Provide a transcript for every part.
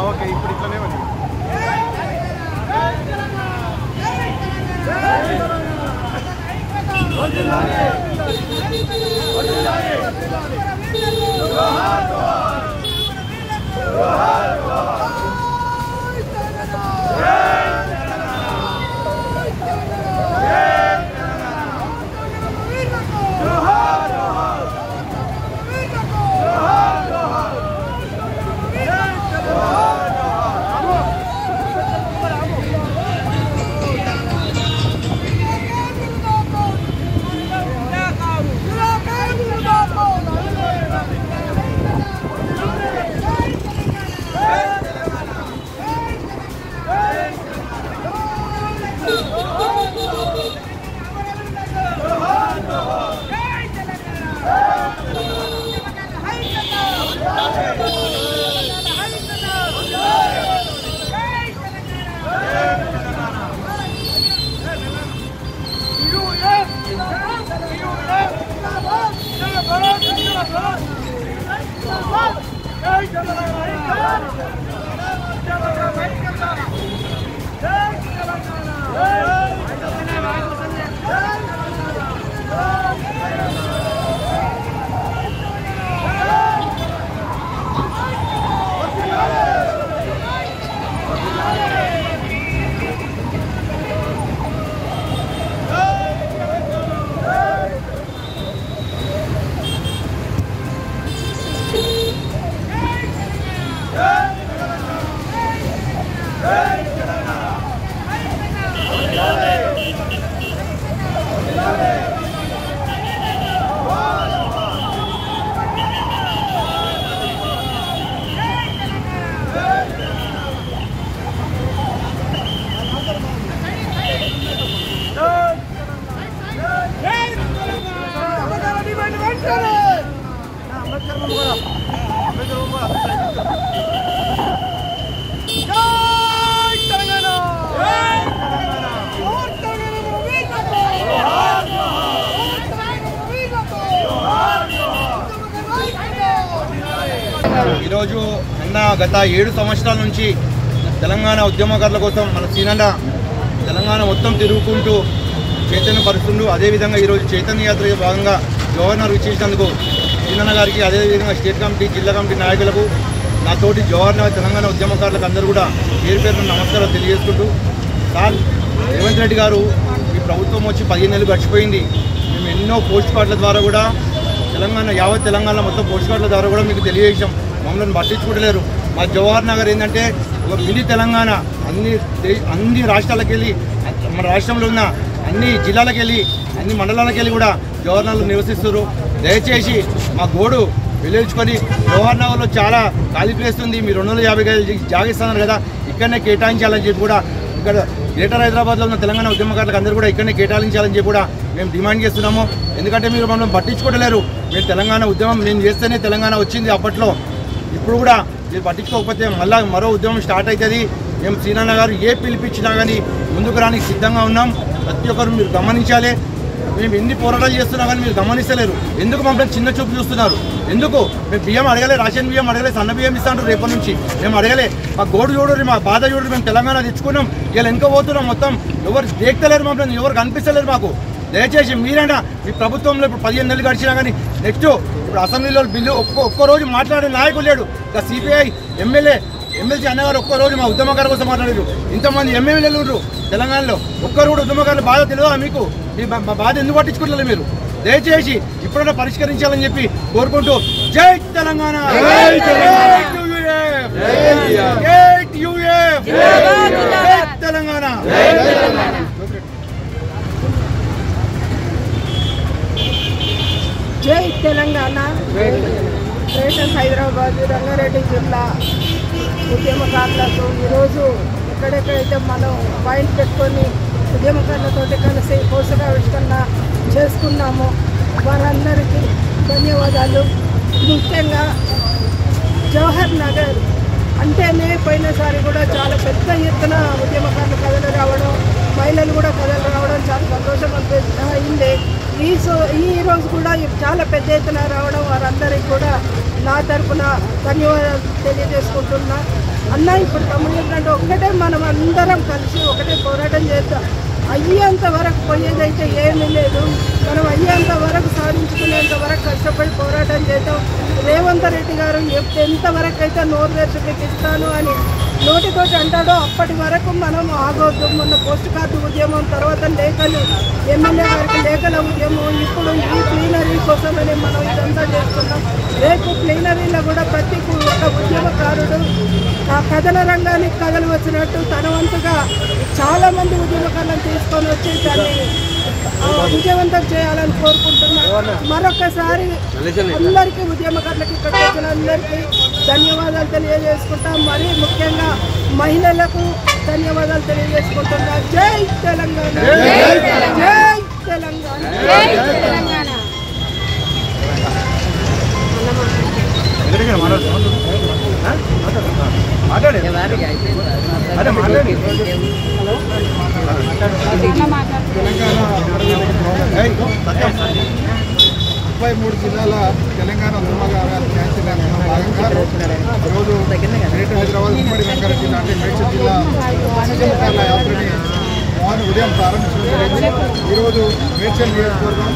Okay ఇప్పుడు ఇట్లనే ఉంది. ఈరోజు అన్న గత 7 సంవత్సరాల నుంచి తెలంగాణ ఉద్యమకారుల కోసం మన సీనన్న తెలంగాణ మొత్తం తిరుగుకుంటూ చైతన్యపరుస్తుండు. అదేవిధంగా ఈరోజు చైతన్య యాత్ర భాగంగా గవర్నర్ ఇచ్చేసినందుకు సీనన్న గారికి, అదేవిధంగా స్టేట్ కమిటీ, జిల్లా కమిటీ నాయకులకు, నాతోటి గవర్నర్ తెలంగాణ ఉద్యమకారులకు అందరూ కూడా పేరు పేరున నమస్కారాలు తెలియజేసుకుంటూ, సార్ రేవంత్ రెడ్డి గారు ఈ ప్రభుత్వం వచ్చి 15 నెలలు గడిచిపోయింది. మేము ఎన్నో పోస్ట్ కార్డుల ద్వారా కూడా తెలంగాణ యావత్ తెలంగాణ మొత్తం పోస్ట్ కార్డుల ద్వారా కూడా మీకు తెలియజేసాం. మమ్మల్ని పట్టించుకుంటలేరు. మా జవహర్ నగర్ ఏంటంటే ఒక మినీ తెలంగాణ. అన్ని రాష్ట్రాలకు వెళ్ళి, మన రాష్ట్రంలో ఉన్న అన్ని జిల్లాలకు వెళ్ళి, అన్ని మండలాలకు వెళ్ళి కూడా జవహర్ నగర్లో నివసిస్తారు. దయచేసి మా గోడు వెలుచుకొని జవహర్ నగర్లో చాలా ఖాళీ ప్లేస్ ఉంది, మీరు 250 గజాలు జాగిస్తున్నారు కదా, ఇక్కడనే కేటాయించాలని చెప్పి కూడా, ఇక్కడ గ్రేటర్ హైదరాబాద్లో ఉన్న తెలంగాణ ఉద్యమకారులకు అందరూ కూడా ఇక్కడనే కేటాయించాలని చెప్పి కూడా మేము డిమాండ్ చేస్తున్నాము. ఎందుకంటే మీరు మమ్మల్ని పట్టించుకోవట్లేరు. మీరు తెలంగాణ ఉద్యమం నేను చేస్తేనే తెలంగాణ వచ్చింది అప్పట్లో, ఇప్పుడు కూడా మీరు పట్టించుకోకపోతే మరో ఉద్యమం స్టార్ట్ అవుతుంది. మేము సీనన్న గారు ఏ పిలిపించినా కానీ ముందుకు రానికి సిద్ధంగా ఉన్నాం. ప్రతి ఒక్కరు మీరు గమనించాలి. మేము ఎన్ని పోరాటాలు చేస్తున్నా కానీ మీరు గమనిస్తలేరు. ఎందుకు మమ్మల్ని చిన్న చూపు చూస్తున్నారు? ఎందుకు మేము బియ్యం అడగలే, రేషన్ బియ్యం అడగలే, సన్న బియ్యం ఇస్తాంటారు రేపటి నుంచి. మేము అడగలే. మా గోడు చూడరు, మా బాధ చూడరు. మేము తెలంగాణ తెచ్చుకున్నాం, ఇలా వెనుక పోతున్నాం. మొత్తం ఎవరు దేక్తలేరు, మమ్మల్ని ఎవరు కనిపిస్తలేరు మాకు. దయచేసి మీరైనా మీ ప్రభుత్వంలో ఇప్పుడు 15 నెలలు గడిచినా కానీ నెక్స్ట్ ఇప్పుడు అసెంబ్లీలో బిల్లు ఒక్కరోజు మాట్లాడే నాయకులు లేడు. ఇంకా సిపిఐ ఎమ్మెల్యే ఎమ్మెల్సీ అన్నగారు ఒక్కరోజు మా ఉద్యమకారుల కోసం మాట్లాడారు. ఇంతమంది ఎమ్మెల్యేలు ఉన్నారు తెలంగాణలో, ఒక్కరు కూడా ఉద్యమకారుల బాధ తెలియదా మీకు? మీ బాధ ఎందుకు పట్టించుకోవట్లేదు మీరు? దయచేసి ఇప్పుడైనా పరిష్కరించాలని చెప్పి కోరుకుంటూ జై తెలంగాణ, తెలంగాణ. జై తెలంగాణ. గ్రేటర్ హైదరాబాద్ రంగారెడ్డి జిల్లా ఉద్యమకారులకు ఈరోజు ఎక్కడెక్కడైతే మనం పాయింట్ పెట్టుకొని ఉద్యమకారులతో కలిసి పోషకావిష్కరణ చేసుకున్నామో వారందరికీ ధన్యవాదాలు. ముఖ్యంగా జవహర్ నగర్ అంటేనే పోయినసారి కూడా చాలా పెద్ద ఎత్తున ఉద్యమకారులు కథలు రావడం, మహిళలు కూడా కథలు రావడం చాలా సంతోషం అయింది. ఈ రోజు కూడా చాలా పెద్ద ఎత్తున రావడం వారందరికీ కూడా నా తరఫున ధన్యవాదాలు తెలియజేసుకుంటున్నా. అన్న ఇప్పుడు తమ్ముడు ఏంటంటే ఒక్కటే మనం అందరం కలిసి ఒకటే పోరాటం చేద్దాం. అయ్యేంత వరకు పోయేదైతే ఏమీ లేదు. మనం అయ్యేంత వరకు సాధించుకునేంత వరకు కష్టపడి పోరాటం చేద్దాం. రేవంత్ రెడ్డి గారు ఎంతవరకు అయితే నోరు తెరిచి ఇస్తాను అని నోటితోటి అంటాడో అప్పటి వరకు మనం ఆగొద్దు. మొన్న పోస్ట్ కార్డు ఉద్యమం, తర్వాత లేఖలు, ఎమ్మెల్యే గారికి లేఖల ఉద్యమం, ఇప్పుడు ఈ ప్లీనరీ కోసమని మనం ఇదంతా చేస్తున్నాం. రేపు ప్లీనరీలో కూడా ప్రతి ఒక్క ఉద్యమకారుడు ఆ కథల రంగానికి కథలు వచ్చినట్టు తన వంతుగా చాలామంది ఉద్యమకారులను తీసుకొని వచ్చి దాన్ని విజయవంతం చేయాలని కోరుకుంటున్నాను. మరొకసారి అందరికీ ఉద్యమకారులకి ఇక్కడికి వచ్చిన అందరికీ ధన్యవాదాలు తెలియజేసుకుంటాం. మరీ ముఖ్యంగా మహిళలకు ధన్యవాదాలు తెలియజేసుకుంటున్నా. జై తెలంగాణ, జై తెలంగాణ, జై తెలంగాణ. ముప్పై 33 జిల్లాల తెలంగాణ ఉద్యమకారుల క్యాంటీన్లో భాగంగా ఈరోజు గ్రేటర్ హైదరాబాద్ ఉమ్మడి రంగారెడ్డి జిల్లా అంటే మేడ్చల్ జిల్లా ఉద్యమకారుల యాత్రని ఉదయం ప్రారంభించడం జరిగింది. ఈరోజు మేడ్చల్ నియోజకవర్గం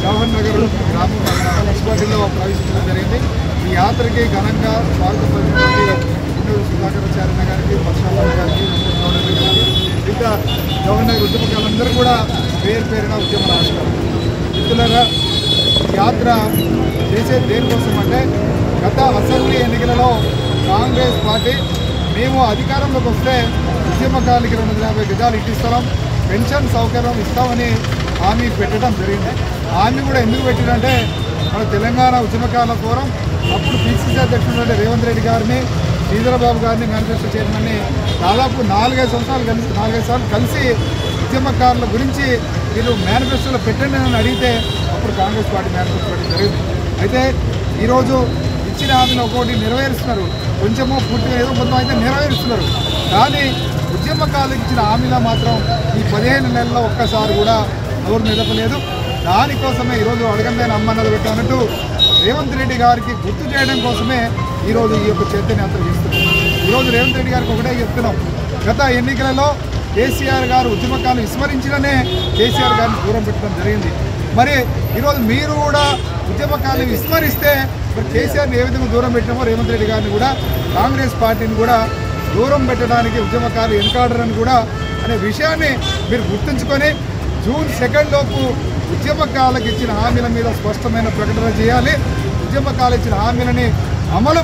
జవహర్ నగర్ గ్రామం మున్సిపాలిటీలో ప్రవేశించడం జరిగింది. ఈ యాత్రకి ఘనంగా స్వాగతం పలికినటువంటి సుధాకరాచార్య గారికి, పరశురామరావు గారికి, గౌడరెడ్డి గారికి, ఇంకా జవహర్ నగర్ ఉద్యమకారులందరూ కూడా పేరు పేరున ఉద్యమ నమస్కారం. మిత్రులారా, యాత్ర చేసే దేనికోసం అంటే గత అసెంబ్లీ ఎన్నికలలో కాంగ్రెస్ పార్టీ మేము అధికారంలోకి వస్తే ఉద్యమకారులకి 250 గజాలు ఇంటి స్థలం, పెన్షన్ సౌకర్యం ఇస్తామని హామీ పెట్టడం జరిగింది. హామీ కూడా ఎందుకు పెట్టినంటే మన తెలంగాణ ఉద్యమకారుల ఫోరం అప్పుడు పిసిసి అధ్యక్షుడు రేవంత్ రెడ్డి గారిని, శ్రీధరబాబు గారిని, మేనిఫెస్టో చైర్మన్ని దాదాపు 4-5 సార్లు కలిసి ఉద్యమకారుల గురించి వీళ్ళు మేనిఫెస్టోలో పెట్టండి అని అడిగితే అప్పుడు కాంగ్రెస్ పార్టీ మేనిఫెస్టో పెట్టడం జరిగింది. అయితే ఈరోజు ఇచ్చిన హామీని ఒక్కొక్కటి నెరవేరుస్తున్నారు, కొంచెమో పూర్తిగా ఏదో కొంచెం అయితే నెరవేరుస్తున్నారు. కానీ ఉద్యమకారులకు ఇచ్చిన హామీలో మాత్రం ఈ 15 నెలల్లో ఒక్కసారి కూడా నోరు మెదపలేదు. దానికోసమే ఈరోజు అడగందేని అమ్మన్నది పెట్టానంటూ రేవంత్ రెడ్డి గారికి గుర్తు చేయడం కోసమే ఈరోజు ఈ యొక్క చైతన్య యాత్ర చేస్తున్నాం. ఈరోజు రేవంత్ రెడ్డి గారికి ఒకటే చెప్తున్నాం, గత ఎన్నికలలో కేసీఆర్ గారు ఉద్యమకాలను విస్మరించడమే కేసీఆర్ గారిని దూరం పెట్టడం జరిగింది. మరి ఈరోజు మీరు కూడా ఉద్యమకాలను విస్మరిస్తే మరి కేసీఆర్ని ఏ విధంగా దూరం పెట్టినామో రేవంత్ రెడ్డి గారిని కూడా, కాంగ్రెస్ పార్టీని కూడా దూరం పెట్టడానికి ఉద్యమకారులు వెనుకాడరని కూడా అనే విషయాన్ని మీరు గుర్తుంచుకొని జూన్ 2 లోపు ఉద్యమకారులకు ఇచ్చిన హామీల మీద స్పష్టమైన ప్రకటన చేయాలి. ఉద్యమకారులు ఇచ్చిన హామీలని అమలు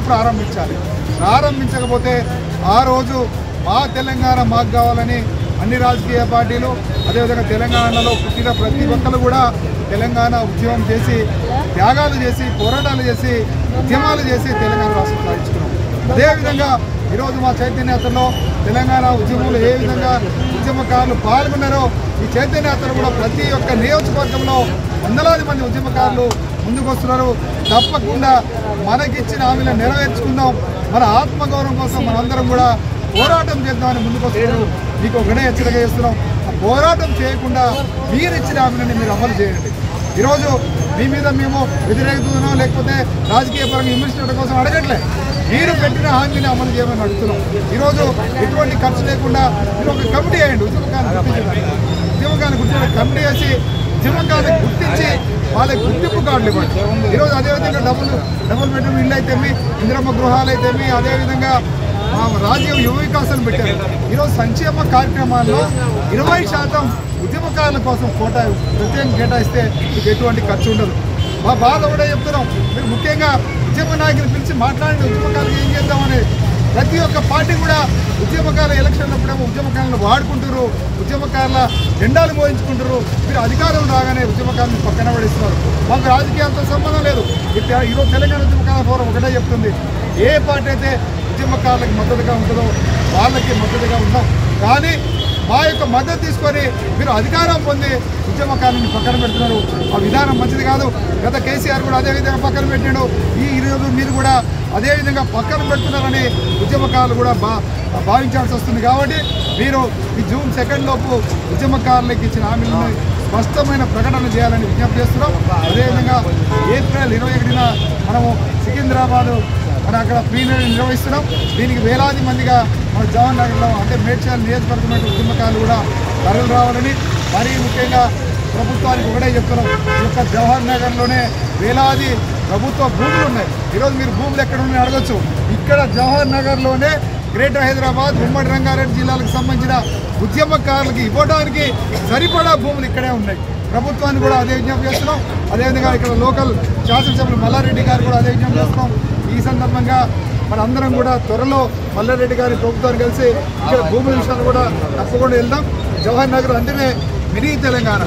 ప్రారంభించకపోతే ఆ రోజు మా తెలంగాణ మాకు కావాలని అన్ని రాజకీయ పార్టీలు, అదేవిధంగా తెలంగాణలో పుట్టిన ప్రతి ఒక్కరు కూడా తెలంగాణ ఉద్యమం చేసి, త్యాగాలు చేసి, పోరాటాలు చేసి, ఉద్యమాలు చేసి తెలంగాణ రాష్ట్రం సాధించుకున్నాం. అదేవిధంగా ఈరోజు మా చైతన్య యాత్రలో తెలంగాణ ఉద్యమంలో ఏ విధంగా ఉద్యమకారులు పాల్గొన్నారో ఈ చైతన్య యాత్ర కూడా ప్రతి ఒక్క నియోజకవర్గంలో వందలాది మంది ఉద్యమకారులు ముందుకు వస్తున్నారు. తప్పకుండా మనకిచ్చిన హామీలను నెరవేర్చుకుందాం. మన ఆత్మగౌరవం కోసం మనందరం కూడా పోరాటం చేద్దామని ముందుకు వస్తున్నారు. మీకు ఒకటే హెచ్చరిక చేస్తున్నాం, పోరాటం చేయకుండా మీరు ఇచ్చిన హామీలని మీరు అమలు చేయండి. ఈరోజు మీ మీద మేము వ్యతిరేకతనో లేకపోతే రాజకీయ పరంగా విమర్శించడం కోసం అడగట్లే, మీరు పెట్టిన హామీని అమలు చేయమని అడుగుతున్నాం. ఈరోజు ఎటువంటి ఖర్చు లేకుండా మీరు ఒక కమిటీ వేయండి, ఉద్యమకాలను గుర్తించే కమిటీ వేసి ఉద్యమకాలను గుర్తించి వాళ్ళకి గుర్తింపు కార్డులు ఇవ్వండి. ఈరోజు అదేవిధంగా డబుల్ బెడ్రూమ్ ఇల్లు అయితేమి, ఇందిరమ్మ గృహాలు అయితేమి, అదేవిధంగా రాజీవ్ యువ వికాసాన్ని పెట్టారు. ఈరోజు సంక్షేమ కార్యక్రమాల్లో 20% ఉద్యమకారుల కోసం ప్రత్యేకంగా కేటాయిస్తే మీకు ఎటువంటి ఖర్చు ఉండదు. మా బాధ కూడా చెప్తున్నాం. మీరు ముఖ్యంగా ఉద్యమ నాయకులు పిలిచి మాట్లాడిన ఉద్యమకారులకు ఏం చేద్దామని ప్రతి ఒక్క పార్టీ కూడా ఉద్యమకారుల ఎలక్షన్లప్పుడేమో ఉద్యమకారులను వాడుకుంటారు, ఉద్యమకారుల జెండాలు మోయించుకుంటారు. మీరు అధికారం రాగానే ఉద్యమకారులను పక్కన పడిస్తున్నారు. మాకు రాజకీయాలతో సంబంధం లేదు. ఈరోజు తెలంగాణ ఉద్యమకారుల ఫోరం ఒకటే చెప్తుంది, ఏ పార్టీ అయితే ఉద్యమకారులకు మద్దతుగా ఉంటుందో వాళ్ళకి మద్దతుగా ఉన్నాం. కానీ మా యొక్క మద్దతు తీసుకొని మీరు అధికారం పొంది ఉద్యమకారులను పక్కన పెడుతున్నారు. ఆ విధానం మంచిది కాదు. గత కేసీఆర్ కూడా అదేవిధంగా పక్కన పెట్టాడు. ఈరోజు మీరు కూడా అదేవిధంగా పక్కన పెడుతున్నారని ఉద్యమకారులు కూడా భావించాల్సి వస్తుంది. కాబట్టి మీరు ఈ జూన్ 2 లోపు ఉద్యమకారులకు ఇచ్చిన హామీలను స్పష్టమైన ప్రకటన చేయాలని విజ్ఞప్తి చేస్తున్నాం. అదేవిధంగా ఏప్రిల్ 21న మనము సికింద్రాబాద్ అక్కడ ప్రీమియర్ నిర్వహిస్తున్నాం. దీనికి వేలాది మందిగా మన జవహర్ నగర్లో అంటే మేడ్చల్ నియోజకవర్గం ఉద్యమకారులు కూడా తరలి రావాలని, మరీ ముఖ్యంగా ప్రభుత్వానికి ఒకటే చెప్తున్నాం. ఈ యొక్క జవహర్ నగర్లోనే వేలాది ప్రభుత్వ భూములు ఉన్నాయి. ఈరోజు మీరు భూములు ఎక్కడ ఉన్నాయని అడగచ్చు. ఇక్కడ జవహర్ నగర్లోనే గ్రేటర్ హైదరాబాద్, ఉమ్మడి రంగారెడ్డి జిల్లాలకు సంబంధించిన ఉద్యమకారులకి ఇవ్వడానికి సరిపడా భూములు ఇక్కడే ఉన్నాయి. ప్రభుత్వాన్ని కూడా అదే విజ్ఞప్తి చేస్తున్నాం. అదేవిధంగా ఇక్కడ లోకల్ శాసనసభ్యులు మల్లారెడ్డి గారు కూడా అదే విజ్ఞప్తి చేస్తున్నాం. ఈ సందర్భంగా మనందరం కూడా త్వరలో మల్లారెడ్డి గారి ప్రభుత్వాన్ని కలిసి ఇక్కడ భూముల విషయాలు కూడా తప్పకుండా వెళ్దాం. జవహర్ నగర్ అంటేనే మినీ తెలంగాణ.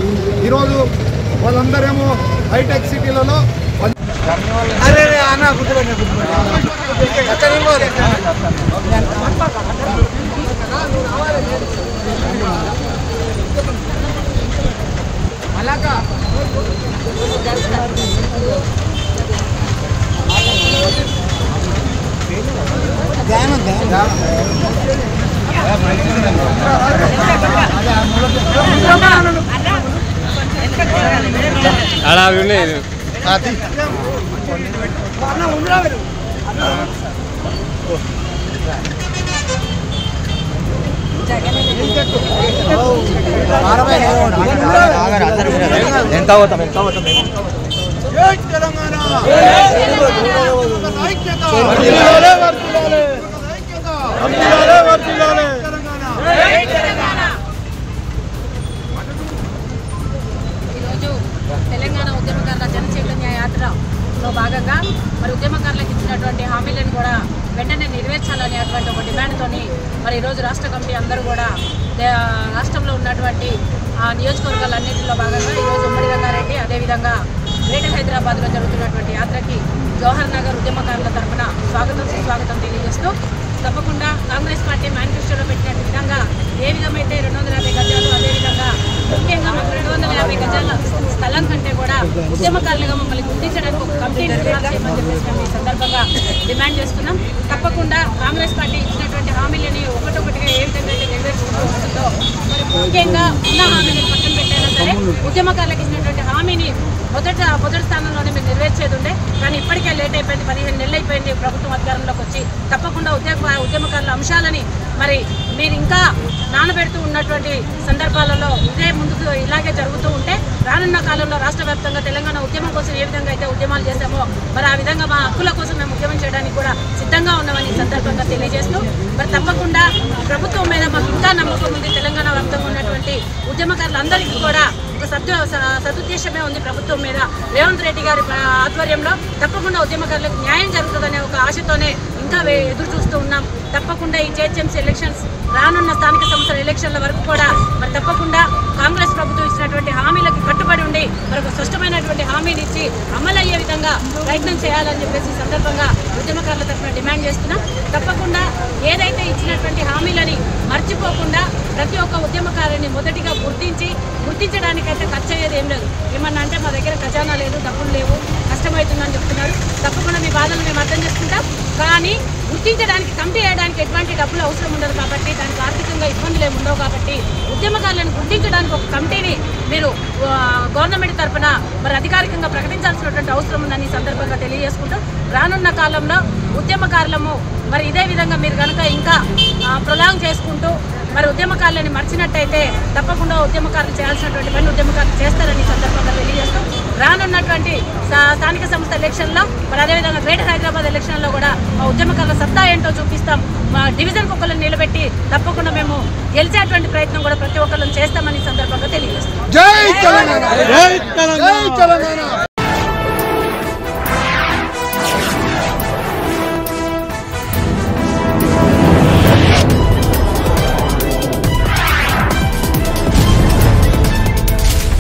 ఈరోజు వాళ్ళందరేమో హైటెక్ సిటీలలో ఎంత అవుతాం తెలంగాణ ఉద్యమకారుల జనచైతన్య యాత్రలో భాగంగా మరి ఉద్యమకారులకు ఇచ్చినటువంటి హామీలను కూడా వెంటనే నెరవేర్చాలనేటువంటి ఒక డిమాండ్తో మరి ఈరోజు రాష్ట్ర కమిటీ అందరూ కూడా రాష్ట్రంలో ఉన్నటువంటి నియోజకవర్గాలన్నింటిలో భాగంగా ఈరోజు ఉమ్మడి రంగారెడ్డి అదేవిధంగా గ్రేటర్ హైదరాబాద్లో జరుగుతున్నటువంటి యాత్రకి జవహర్ నగర్ ఉద్యమకారుల తరఫున సుస్వాగతం తెలియజేస్తూ తప్పకుండా కాంగ్రెస్ పార్టీ మేనిఫెస్టోలో పెట్టిన విధంగా ఏ విధమైతే 250 గజాలు అదేవిధంగా ముఖ్యంగా మాకు 250 గజాల స్థలం కంటే కూడా ఉద్యమకారులుగా మమ్మల్ని గుర్తించడానికి ఒక కమిటీని చేయమని చెప్పేసి ఈ సందర్భంగా డిమాండ్ చేస్తున్నాం. తప్పకుండా కాంగ్రెస్ పార్టీ ఇచ్చినటువంటి హామీలని ఒకటొకటిగా ఏ విధంగా అయితే నెరవేర్చుకుంటూ వస్తుందో మరి ముఖ్యంగా ఉన్న హామీని పక్కన పెట్టైనా సరే ఉద్యమకారులకు ఇచ్చినటువంటి హామీని మొదటి స్థానంలోనే మీరు నెరవేర్చేది ఉండే. కానీ ఇప్పటికే లేట్ అయిపోయింది. 15 నెలలు అయిపోయింది ప్రభుత్వం అధికారంలోకి వచ్చి. తప్పకుండా ఉద్యమకారుల అంశాలని మరి మీరు ఇంకా నానబెడుతూ ఉన్నటువంటి సందర్భాలలో ఇదే ముందుకు ఇలాగే జరుగుతూ ఉంటే రానున్న కాలంలో రాష్ట్ర వ్యాప్తంగా తెలంగాణ ఉద్యమం కోసం ఏ విధంగా అయితే ఉద్యమాలు చేశామో మరి ఆ విధంగా మా హక్కుల కోసం మేము ఉద్యమం చేయడానికి కూడా సిద్ధంగా ఉన్నామని సందర్భంగా తెలియజేస్తూ మరి తప్పకుండా ప్రభుత్వం మీద మాకు ఇంకా నమ్మకం ఉంది. తెలంగాణ వ్యాప్తంగా ఉన్నటువంటి ఉద్యమకారులందరికీ కూడా ఒక సదుద్దేశమే ఉంది ప్రభుత్వం మీద. రేవంత్ రెడ్డి గారి ఆధ్వర్యంలో తప్పకుండా ఉద్యమకారులకు న్యాయం జరుగుతుందనే ఒక ఆశతోనే ఇంకా ఎదురు చూస్తూ ఉన్నాం. తప్పకుండా ఈ జిహెచ్ఎంసీ ఎలక్షన్స్ రానున్న స్థానిక సంస్థల ఎలక్షన్ల వరకు కూడా మరి తప్పకుండా కాంగ్రెస్ ప్రభుత్వం ఇచ్చినటువంటి హామీలకు కట్టుబడి ఉండి మరి ఒక స్పష్టమైనటువంటి హామీని ఇచ్చి అమలయ్యే విధంగా ప్రయత్నం చేయాలని చెప్పేసి సందర్భంగా ఉద్యమకారుల తరఫున డిమాండ్ చేస్తున్నాం. తప్పకుండా ఏదైతే ఇచ్చినటువంటి హామీలని మర్చిపోకుండా ప్రతి ఒక్క ఉద్యమకారుని మొదటిగా గుర్తించడానికైతే ఖర్చు అయ్యేది ఏం లేదు. ఏమన్నా అంటే మా దగ్గర ఖజానా లేదు, డబ్బులు లేవు, కష్టమవుతుందని చెప్తున్నారు. తప్పకుండా మీ బాధలు మేము అర్థం చేసుకుంటాం. కానీ గుర్తించడానికి కమిటీ వేయడానికి ఎటువంటి డబ్బులు అవసరం ఉండదు కాబట్టి దానికి ఆర్థికంగా ఇబ్బందులు ఏమి ఉండవు కాబట్టి ఉద్యమకారులను గుర్తించడానికి ఒక కమిటీని మీరు గవర్నమెంట్ తరఫున మరి అధికారికంగా ప్రకటించాల్సినటువంటి అవసరం ఉందని ఈ సందర్భంగా తెలియజేసుకుంటూ రానున్న కాలంలో ఉద్యమకారులము మరి ఇదే విధంగా మీరు కనుక ఇంకా ప్రొలాంగ్ చేసుకుంటూ మరి ఉద్యమకారులని మర్చినట్టయితే తప్పకుండా ఉద్యమకారులు చేయాల్సినటువంటి పని ఉద్యమకారులు చేస్తారని సందర్భంగా తెలియజేస్తూ రానున్నటువంటి స్థానిక సంస్థ ఎలక్షన్లో మరి అదేవిధంగా గ్రేటర్ హైదరాబాద్ ఎలక్షన్లో కూడా మా ఉద్యమకారుల సత్తా ఏంటో చూపిస్తాం. మా డివిజన్ కుక్కలను నిలబెట్టి తప్పకుండా మేము గెలిచేటువంటి ప్రయత్నం కూడా ప్రతి ఒక్కళ్ళని చేస్తామని సందర్భంగా తెలియజేస్తాం. జై తెలంగాణ.